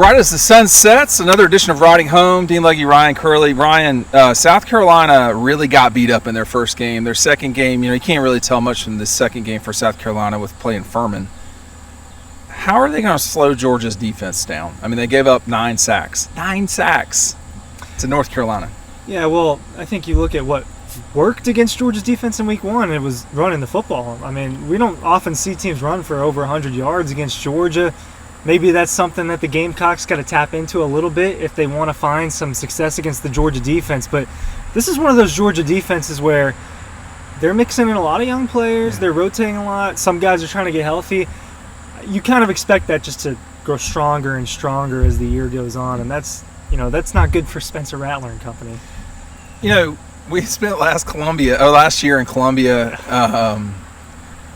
Right as the sun sets, another edition of Riding Home. Dean Legge, Ryan Curley. Ryan, South Carolina really got beat up in their first game. Their second game, you can't really tell much from the second game for South Carolina with playing Furman. How are they going to slow Georgia's defense down? I mean, they gave up 9 sacks. 9 sacks to North Carolina. Yeah, well, I think you look at what worked against Georgia's defense in week 1. It was running the football. I mean, we don't often see teams run for over 100 yards against Georgia. Maybe that's something that the Gamecocks got to tap into a little bit if they want to find some success against the Georgia defense. But this is one of those Georgia defenses where they're mixing in a lot of young players. They're rotating a lot. Some guys are trying to get healthy. You kind of expect that just to grow stronger and stronger as the year goes on. And that's not good for Spencer Rattler and company. We spent last year in Columbia,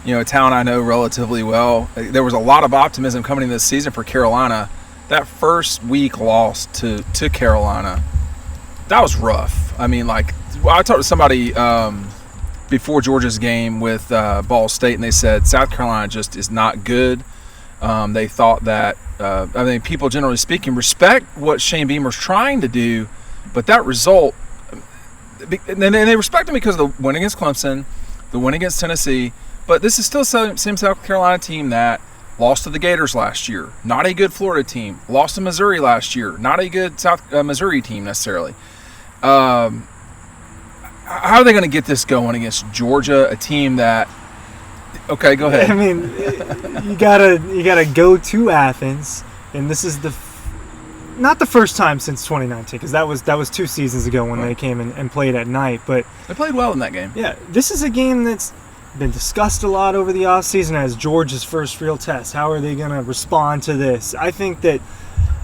a town I know relatively well. There was a lot of optimism coming into this season for Carolina. That first week loss to Carolina, that was rough. I mean, I talked to somebody before Georgia's game with Ball State, and they said South Carolina just is not good. They thought that, people generally speaking respect what Shane Beamer's trying to do, but that result, and they respect him because of the win against Clemson, the win against Tennessee. But this is still the same South Carolina team that lost to the Gators last year. Not a good Florida team. Lost to Missouri last year. Not a good Missouri team necessarily. How are they going to get this going against Georgia, a team that... Okay, go ahead. I mean, you gotta go to Athens, and this is not the first time since 2019, because that was 2 seasons ago when they came and played at night. But they played well in that game. Yeah, this is a game that's been discussed a lot over the offseason as Georgia's first real test. How are they going to respond to this? I think that,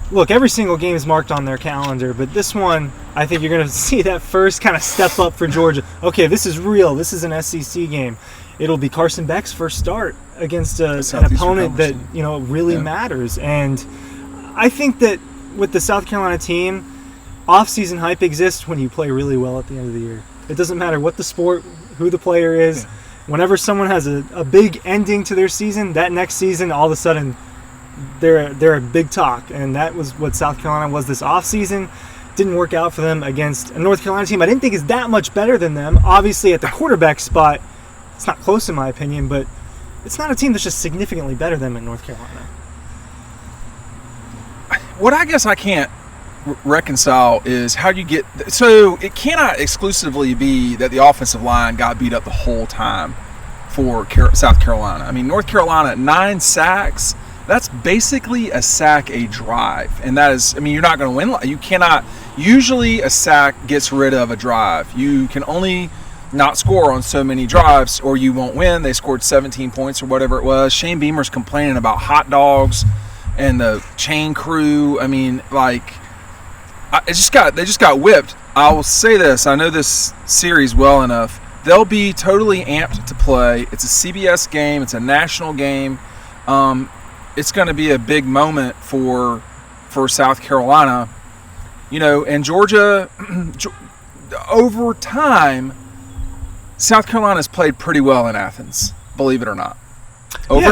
look, every single game is marked on their calendar, but this one, I think you're going to see that first kind of step up for Georgia. Okay, this is real. This is an SEC game. It'll be Carson Beck's first start against an opponent that really matters. And I think that with the South Carolina team, off-season hype exists when you play really well at the end of the year. It doesn't matter what the sport, who the player is. Whenever someone has a big ending to their season, that next season, all of a sudden, they're a big talk. And that was what South Carolina was this offseason. Didn't work out for them against a North Carolina team I didn't think is that much better than them. Obviously, at the quarterback spot, it's not close in my opinion, but it's not a team that's just significantly better than in North Carolina. What I guess I can't reconcile is how you get... So it cannot exclusively be that the offensive line got beat up the whole time for South Carolina. I mean, North Carolina, 9 sacks, that's basically a sack a drive. And that is... I mean, you're not going to win. You cannot... Usually a sack gets rid of a drive. You can only not score on so many drives or you won't win. They scored 17 points or whatever it was. Shane Beamer's complaining about hot dogs and the chain crew. I mean, they just got whipped. I will say this. I know this series well enough. They'll be totally amped to play. It's a CBS game. It's a national game. It's going to be a big moment for South Carolina. And Georgia, over time, South Carolina's played pretty well in Athens, believe it or not. Over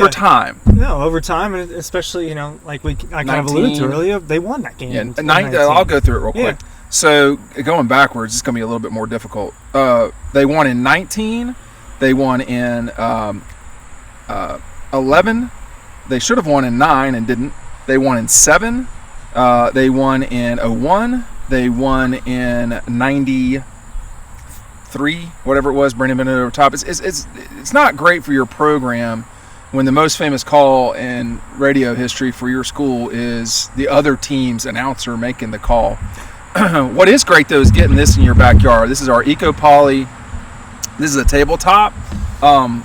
time. No, over time, and especially, like I kind of alluded to earlier, they won that game. Yeah, I'll go through it real quick. So, going backwards, it's going to be a little bit more difficult. They won in 19. They won in 11. They should have won in 9 and didn't. They won in 7. They won in 01. They won in 93, whatever it was. Brandon Bennett over top. It's not great for your program when the most famous call in radio history for your school is the other team's announcer making the call. What is great, though, is getting this in your backyard. This is our Eco Poly. This is a tabletop.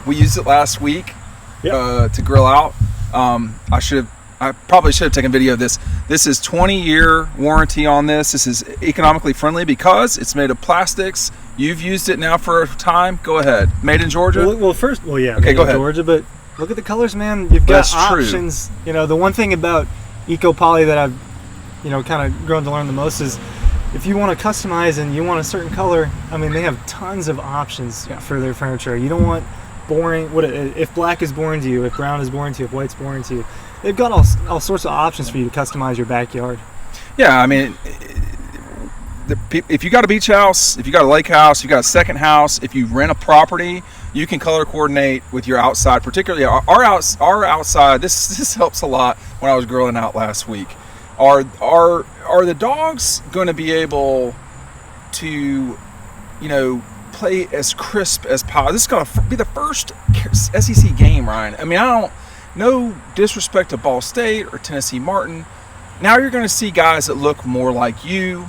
We used it last week to grill out. I probably should have taken video of this. This is 20-year warranty on this. This is economically friendly because it's made of plastics. You've used it now for a time. Go ahead. Made in Georgia? Okay, go ahead. Georgia, but look at the colors, man. You've got options. True. The one thing about Eco Poly that I've, kind of grown to learn the most is if you want to customize and you want a certain color, I mean, they have tons of options for their furniture. You don't want boring. If black is boring to you, if brown is boring to you, if white's boring to you, they've got all sorts of options for you to customize your backyard. Yeah, I mean, if you got a beach house, if you got a lake house, if you got a second house, if you rent a property, you can color coordinate with your outside. Particularly our outside. This helps a lot. When I was grilling out last week, are the dogs going to be able to, play as crisp as possible? This is going to be the first SEC game, Ryan. I mean, no disrespect to Ball State or Tennessee Martin. Now you're going to see guys that look more like you.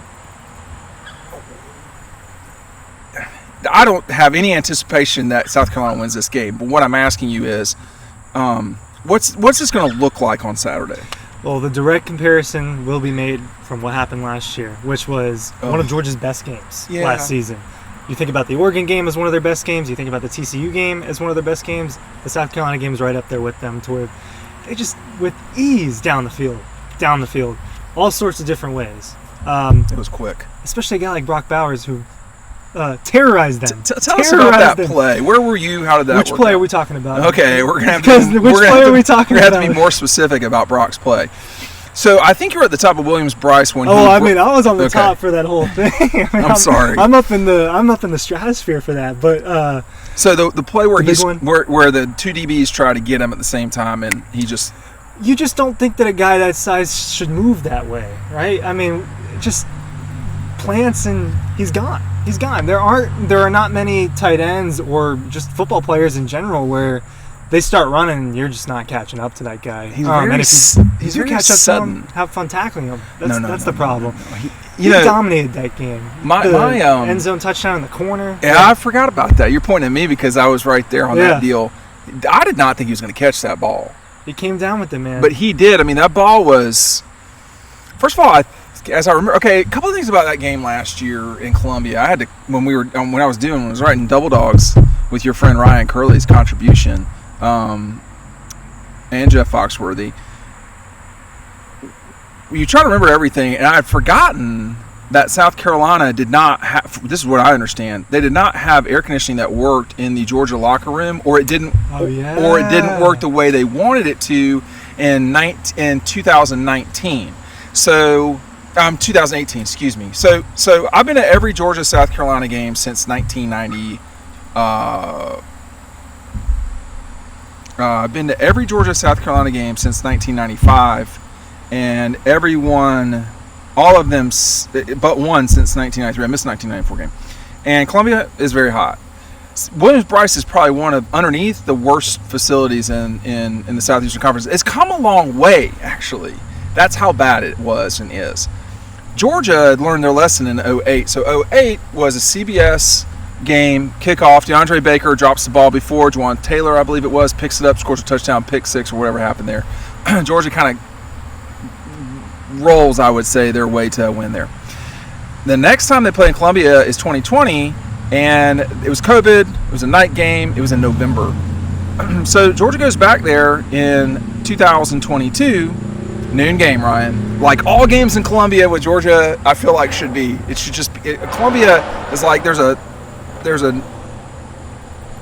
I don't have any anticipation that South Carolina wins this game, but what I'm asking you is, what's this going to look like on Saturday? Well, the direct comparison will be made from what happened last year, which was one of Georgia's best games last season. You think about the Oregon game as one of their best games. You think about the TCU game as one of their best games. The South Carolina game is right up there with them, to where they just, with ease, down the field, all sorts of different ways. It was quick. Especially a guy like Brock Bowers who terrorized them. Tell us about that play. Where were you? How did that work? Which play are we talking about? Okay, we're going to have to be more specific about Brock's play. So I think you were at the top of Williams Bryce when I was on the top for that whole thing. I'm sorry. I'm up in the stratosphere for that. But so the play where where the two DBs try to get him at the same time, and he just, you just don't think that a guy that size should move that way, right? I mean, just plants and he's gone. He's gone. There are not many tight ends or just football players in general where they start running and you're just not catching up to that guy. He's very catch up sudden. to him, have fun tackling him. That's the problem. No. He dominated that game. My end zone touchdown in the corner. Yeah, I forgot about that. You're pointing at me because I was right there on that deal. I did not think he was going to catch that ball. He came down with it, man. But he did. I mean, that ball was. First of all, as I remember, a couple of things about that game last year in Columbia. I had to when I was writing Double Dogs with your friend Ryan Curley's contribution, and Jeff Foxworthy. You try to remember everything, and I had forgotten that South Carolina did not have. This is what I understand. They did not have air conditioning that worked in the Georgia locker room, or it didn't work the way they wanted it to in 2019. So. 2018, excuse me. So I've been to every Georgia South Carolina game since 1990. I've been to every Georgia South Carolina game since 1995, and all of them, but one since 1993. I missed the 1994 game. And Columbia is very hot. Williams Bryce is probably one of underneath the worst facilities in the Southeastern Conference. It's come a long way, actually. That's how bad it was and is. Georgia had learned their lesson in 2008. So 2008 was a CBS game, kickoff. DeAndre Baker drops the ball before. Juwan Taylor, I believe it was, picks it up, scores a touchdown, pick six, or whatever happened there. Georgia kind of rolls, I would say, their way to a win there. The next time they play in Columbia is 2020, and it was COVID. It was a night game. It was in November. So Georgia goes back there in 2022. Noon game, Ryan. Like all games in Columbia with Georgia, I feel like should be. It should just be. Columbia is like there's a.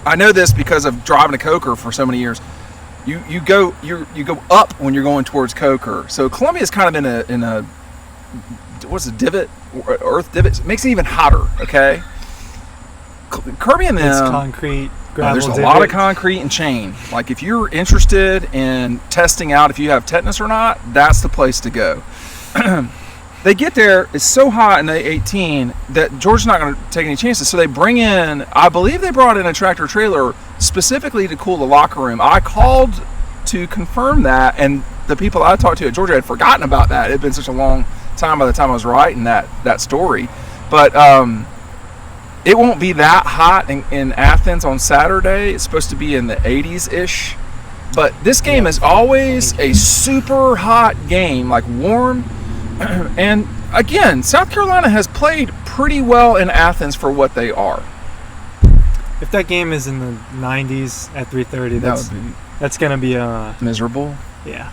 I know this because of driving to Coker for so many years. You go up when you're going towards Coker. So Columbia's kind of in a what's a divot, earth divot. It makes it even hotter. Okay. Kirby and them. It's concrete. There's a lot of concrete and chain. Like if you're interested in testing out if you have tetanus or not, that's the place to go. They get there, it's so hot in the 18 that Georgia's not going to take any chances. So they bring in, I believe they brought in a tractor trailer specifically to cool the locker room. I called to confirm that, and the people I talked to at Georgia had forgotten about that. It had been such a long time by the time I was writing that story. But it won't be that hot in Athens on Saturday. It's supposed to be in the 80s-ish. But this game is always a super hot game, like warm. And, again, South Carolina has played pretty well in Athens for what they are. If that game is in the 90s at 3:30, that's going to be miserable. Yeah.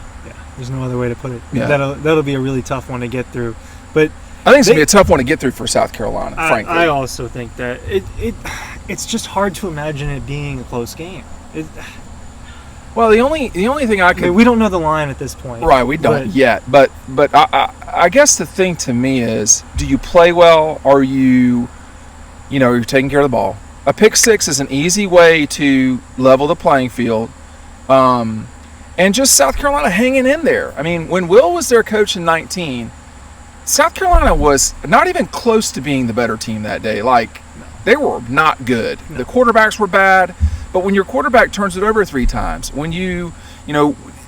There's no other way to put it. Yeah. That'll be a really tough one to get through. But I think it's going to be a tough one to get through for South Carolina, frankly. I also think that it's just hard to imagine it being a close game. Well, the only thing I could... I mean, we don't know the line at this point. Right, we don't yet. But I guess the thing to me is, do you play well? Are you're taking care of the ball? A pick six is an easy way to level the playing field. And just South Carolina hanging in there. I mean, when Will was their coach in 19, South Carolina was not even close to being the better team that day. Like, they were not good. The quarterbacks were bad. But when your quarterback turns it over 3 times, when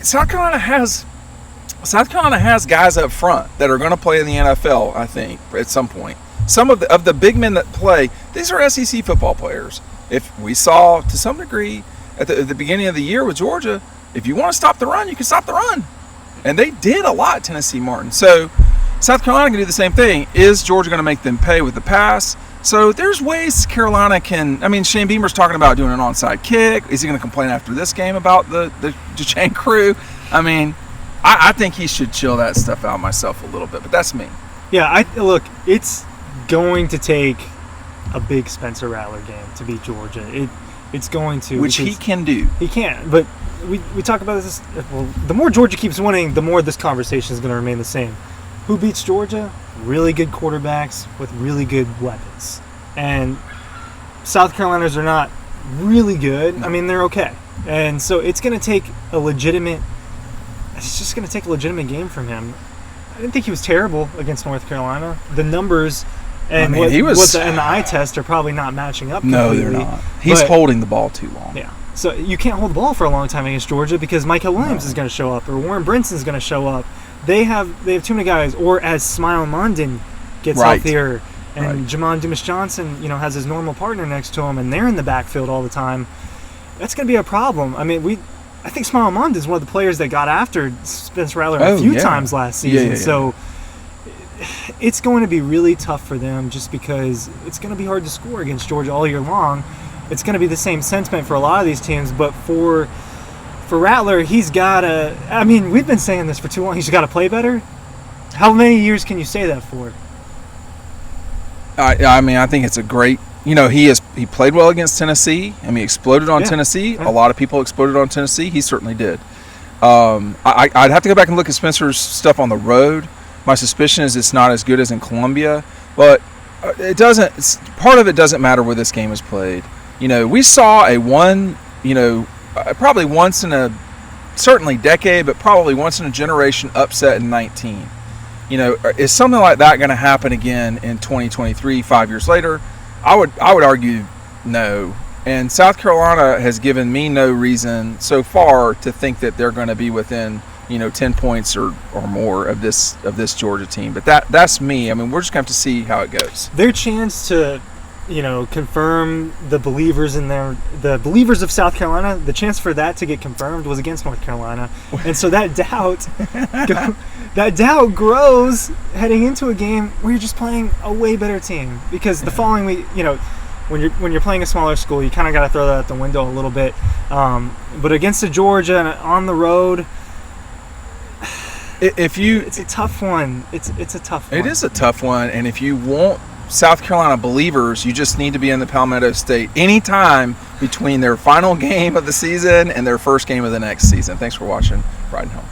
South Carolina has guys up front that are going to play in the NFL, I think, at some point. Some of the big men that play, these are SEC football players. If we saw, to some degree, at the beginning of the year with Georgia, if you want to stop the run, you can stop the run. And they did a lot, Tennessee Martin. So South Carolina can do the same thing. Is Georgia going to make them pay with the pass? So there's ways Carolina can... I mean, Shane Beamer's talking about doing an onside kick. Is he going to complain after this game about the Duchesne crew? I mean, I think he should chill that stuff out myself a little bit, but that's me. Yeah, look, it's going to take a big Spencer Rattler game to beat Georgia. It's going to... Which he can do. He can, but we talk about this... Well, the more Georgia keeps winning, the more this conversation is going to remain the same. Who beats Georgia? Really good quarterbacks with really good weapons. And South Carolina's are not really good. I mean, they're okay. And so it's going to take a legitimate... It's just going to take a legitimate game from him. I didn't think he was terrible against North Carolina. The numbers and the eye test are probably not matching up completely. No, they're not. He's holding the ball too long. Yeah. So you can't hold the ball for a long time against Georgia because Michael Williams is going to show up or Warren Brinson's going to show up. They have too many guys. Or as Smile London gets healthier and Jamon Dumas-Johnson, has his normal partner next to him and they're in the backfield all the time, that's going to be a problem. I mean, I think Smile London is one of the players that got after Spencer Rattler a few times last season. So it's going to be really tough for them just because it's going to be hard to score against Georgia all year long. It's going to be the same sentiment for a lot of these teams, but for Rattler, he's got to... I mean, we've been saying this for too long. He's got to play better. How many years can you say that for? I mean, I think it's a great... he played well against Tennessee. I mean, he exploded on Tennessee. A lot of people exploded on Tennessee. He certainly did. I'd have to go back and look at Spencer's stuff on the road. My suspicion is it's not as good as in Columbia, but it doesn't... Part of it doesn't matter where this game is played. We saw probably once in a, certainly decade, but probably once in a generation upset in 19. Is something like that going to happen again in 2023, 5 years later? I would argue no. And South Carolina has given me no reason so far to think that they're going to be within 10 points or more of this Georgia team. But that's me. I mean, we're just going to have to see how it goes. Their chance to confirm the believers of South Carolina, the chance for that to get confirmed was against North Carolina. And so that doubt grows heading into a game where you're just playing a way better team. Because the following week, when you're playing a smaller school, you kind of got to throw that out the window a little bit. But against Georgia and on the road, it's a tough one. It's a tough one. It is a tough one, and if you want South Carolina believers, you just need to be in the Palmetto State anytime between their final game of the season and their first game of the next season. Thanks for watching Riding Home.